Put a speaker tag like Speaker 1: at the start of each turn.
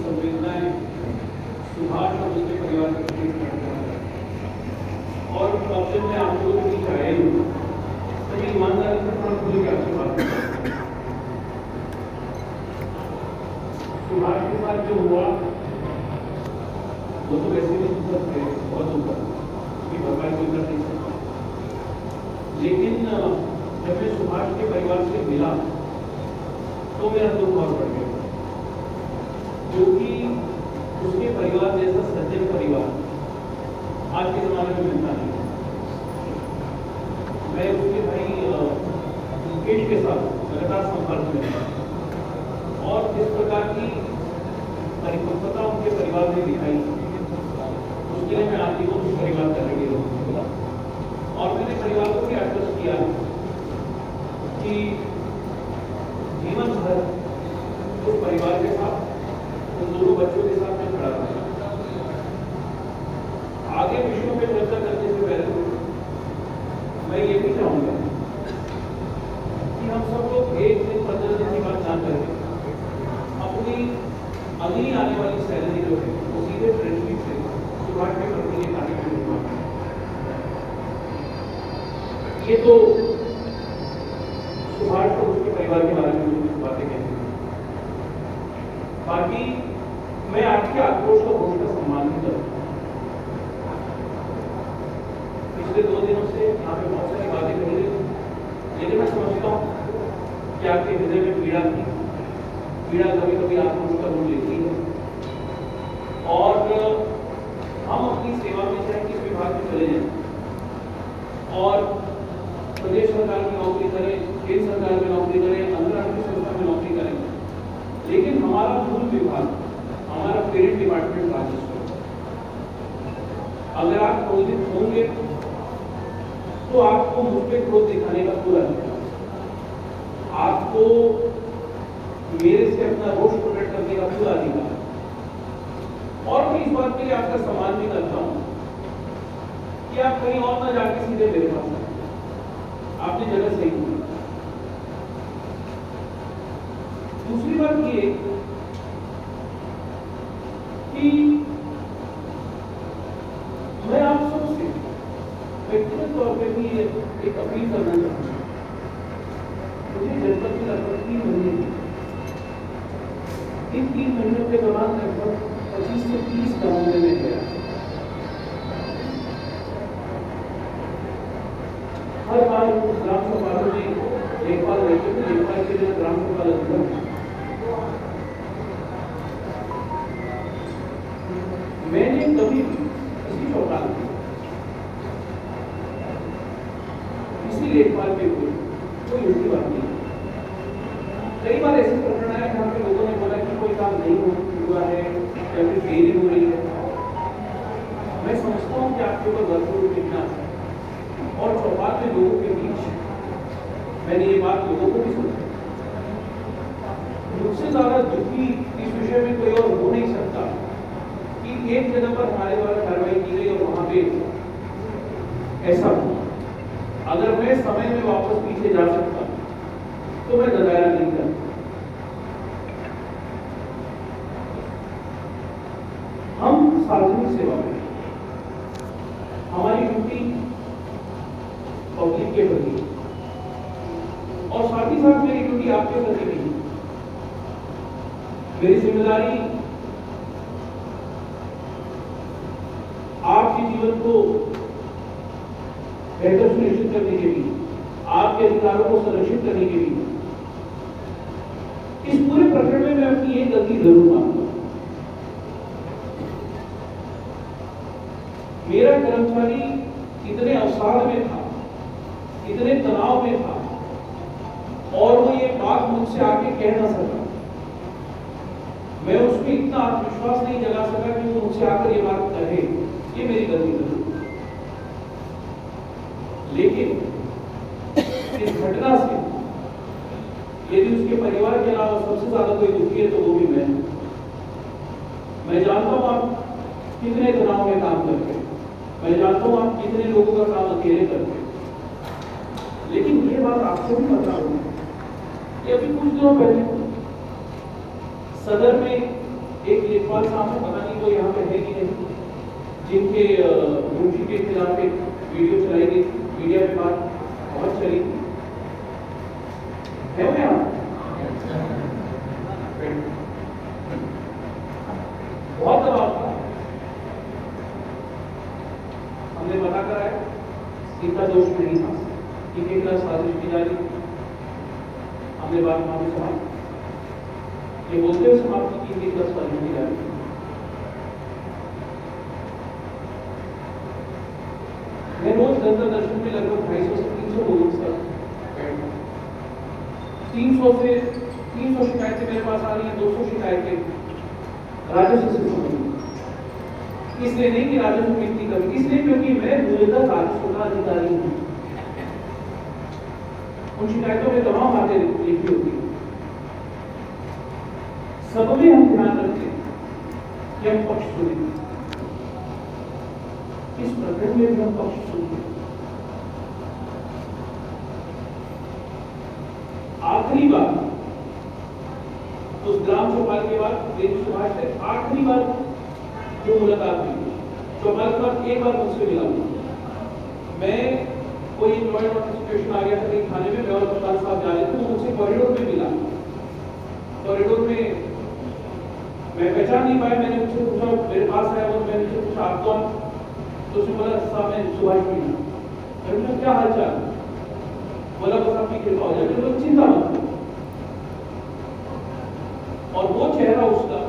Speaker 1: संवेदनाएं सुभाष और उसके परिवार के प्रति करता है। और अब जब मैं आप लोगों के बीच आया हूँ तो मैं ईमानदारी से थोड़ा खुल के आपसे बात करूँ। सुभाष के साथ जो हुआ वो तो वैसे भी दुखद थे, बहुत दुखद, उसकी भरपाई कोई कर नहीं सकता। लेकिन जब मैं सुभाष के परिवार से मिला तो मेरा दुख और बढ़ गया, क्योंकि उसके परिवार जैसा सज्जन परिवार आज के जमाने में मिलता नहीं। मैं उसके भाई मुकेश के साथ लगातार संपर्क में था और जिस प्रकार की परिपक्वता उनके परिवार ने दिखाई उसके लिए मैं आजीवन उस परिवार का ऋणी रहूंगा। और मैंने परिवार को भी आश्वस्त किया कि जीवन भर उस परिवार के साथ, उन दोनों बच्चों के साथ मैं खड़ा रहूंगा। आगे विषयों पर चर्चा करने से पहले मैं ये भी चाहूंगा कि हम सब लोग एक दिन 15 दिन की बात जान करके अपनी अगली आने वाली सैलरी जो है वो सीधे ट्रेजरी से सुभाष के प्रति ये कार्य शुरू हुआ। ये तो सुभाष और उसके परिवार के बारे में कुछ बातें कहती हैं। बाकी मैं आपके आक्रोश का घोष का सम्मान भी करता हूँ। पिछले 2 दिनों से यहाँ पे बहुत सारी बातें कही गई, लेकिन मैं समझता हूँ कि आपके हृदय में पीड़ा थी। पीड़ा कभी कभी आक्रोश का रूप लेती है और हम अपनी सेवा में चाहे किस विभाग में चले जाएं और प्रदेश सरकार में नौकरी करें, केंद्र सरकार में नौकरी करें, अंतर्राष्ट्रीय संस्था में नौकरी करें, लेकिन हमारा मूल विभाग, हमारा पेरेंट डिपार्टमेंट राजस्व। अगर आप क्रोधित होंगे तो आपको मुझ पे क्रोध दिखाने का पूरा अधिकार, आपको मेरे से अपना रोष प्रकट करने का पूरा अधिकार। और मैं इस बात के लिए आपका सम्मान भी करता हूं कि आप कहीं और ना जाके सीधे मेरे पास आए। आपने जगह सही की। दूसरी बात ये कि मैं आप सबसे व्यक्तिगत तौर पर भी एक अपील करना चाहूंगा। मुझे जनपद में लगभग 3 महीने, इन 3 महीनों के दौरान लगभग 25 से 30 गांवों में मैं गया। हर बार ग्राम सभा में देखभाल रहते थे, देखभाल के लिए ग्राम सभा लगभग मैंने कभी किसी चौपाल में किसी देखभाल के कोई उल्टी बात नहीं। कई बार ऐसे प्रकरण आए जहाँ पे लोगों ने बोला कि कोई काम नहीं हुआ है या फिर देरी हो रही है। मैं समझता हूँ कि आपके ऊपर वर्कलोड कितना है और चौपाल में लोगों के बीच मैंने ये बात लोगों को भी सुनी। मुझसे ज्यादा दुखी इस विषय में कोई और हो नहीं सकता कि एक जगह पर हमारे द्वारा कार्रवाई की गई और वहां पे ऐसा हुआ। अगर मैं समय में वापस पीछे जा सकता तो मैं दोबारा नहीं करता। हम सार्वजनिक सेवा में हमारी ड्यूटी पब्लिक के प्रति और साथ ही साथ मेरी ड्यूटी आपके प्रति भी। मेरी जिम्मेदारी आपके जीवन को बेहतर सुनिश्चित करने के लिए, आपके अधिकारों को संरक्षित करने के लिए इस पूरे प्रकरण में मैं अपनी एक गलती जरूर मानता हूं। मेरा कर्मचारी इतने अवसाद में था, इतने तनाव में था और वो ये बात मुझसे आके कह ना सका। मैं उसमें इतना आत्मविश्वास नहीं जगा सका कि वो मुझसे आकर ये बात कहे। ये मेरी गलती जरूर। लेकिन इस घटना से यदि उसके परिवार के अलावा सबसे ज्यादा कोई दुखी है तो वो भी मैं जानता हूं आप कितने तनाव में काम करते हैं, मैं जानता हूं आप कितने लोगों का काम अकेले करते हैं। लेकिन ये बात आपको भी पता होगी कि अभी कुछ दिनों पहले सदर में एक लेखपाल साहब है, पता नहीं वो यहाँ पे है कि नहीं, जिनके मुंशी के खिलाफ एक वीडियो चलाई गई, मीडिया में बात बहुत चली, है वो यहाँ? बहुत दबाव था, हमने पता कराया, इनका दोष नहीं था, इनके खिलाफ साजिश की जा रही, हमने बात मालूम समाप्त, ये बोलते हुए समाप्त की इनके खिलाफ साजिश की जा रही। मैं रोज जनता दर्शन में लगभग 250 से 300 लोगों के साथ 300 शिकायतें मेरे पास आ रही हैं, 200 शिकायतें राजस्व से संबंधित। इसलिए नहीं कि राजस्व में इतनी कमी, इसलिए क्योंकि मैं मूलतः राजस्व का अधिकारी हूं। उन शिकायतों में तमाम बातें लिखी होती हैं, सब में हम ध्यान रखते हैं कि हम पक्ष सुने, इस प्रकरण में भी हम पक्ष सुनते हैं। आखिरी बार उस ग्राम चौपाल के बाद देवी सुभाष से आखिरी बार जो मुलाकात हुई, चौपाल के बाद एक बार मुझसे मिला, मैं कोई लॉ एंड ऑर्डर सिचुएशन आ गया था कहीं थाने में, मैं और कप्तान साहब जा रहे थे, वो मुझसे कॉरिडोर में मिला, कॉरिडोर में मैं पहचान नहीं पाया, मैंने मुझसे पूछा, मेरे पास आया वो, मैंने मुझसे पूछा आप कौन, तो उसने बोला साहब मैं सुभाष मीणा। मैंने क्या हाल चाल, बोला बस आपकी कृपा हो जाए, चिंता मत करो। और वो चेहरा उसका